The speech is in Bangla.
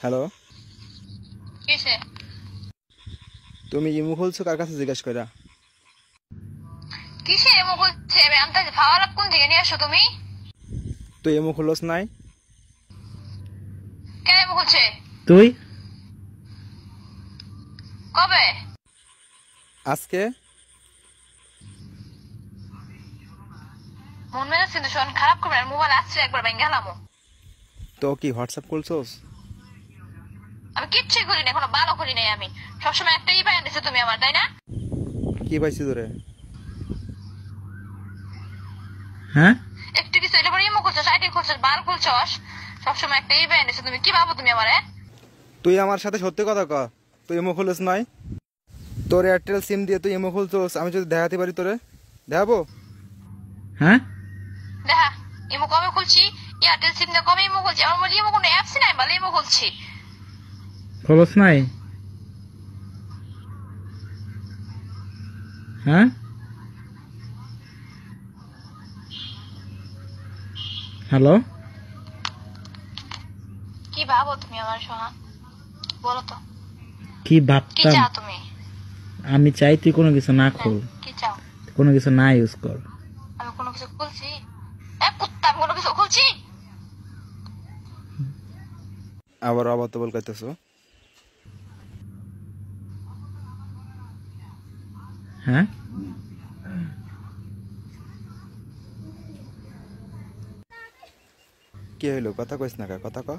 হ্যালো, কিসে? তুমি ইমু খুলছো কার কাছে জিজ্ঞেস কইরা? কিসে এমন বলছে? আমি আন্দাজ ভাওয়ালা কোন থেকে নিয়ে আসো তুমি? তুই ইমু খুলস নাই? কেন এমন বলছে? তুই কবে? আজকে? মন মেজাজ কিন্তু শোন খারাপ করবে না, মোবাইল আসছে একবার ভেঙে গেলাম। তো কি হোয়াটসঅ্যাপ খুলছোস? আমি কিচ্ছুই করি না, এখনো ভালো করি নাই। আমি সবসময় একটাই পাই আনছো তুমি আমার, তাই না? কি পাইছি তোরে? হ্যাঁ একটু কিছু এটা পরে ইমো করছো, সাইডে করছো, বার করছো, সবসময় একটাই পাই আনছো তুমি। কি ভাবো তুমি আমার? তুই আমার সাথে সত্যি কথা ক। তুই ইমু খুলস নাই? তোর এয়ারটেল সিম দিয়ে তুই ইমু খুলছোস, আমি যদি দেখাতে পারি তোরে দেখাবো? হ্যাঁ দেখা ইমো কবে খুলছি? এয়ারটেল সিম দিয়ে কবে ইমো খুলছি? আমার বলি ইমো কোনো অ্যাপস নাই, বলে ইমো খুলছি। খবর নাই। হ্যাঁ হ্যালো, কি ভাবো তুমি আমার সোনা? বলো তো কি কি ভাবতাম? চাও তুমি? আমি চাই তুই কোনো কিছু না খোল, কি চাও? কোনো কিছু না ইউজ কর। আমি কোনো কিছু খুলছি? কুত্তা, আমি কোনো কিছু খুলছি? আবার অবাত বল কইতেছো? হ্যাঁ কি হইলো? কথা কইস না কা? কথা ক।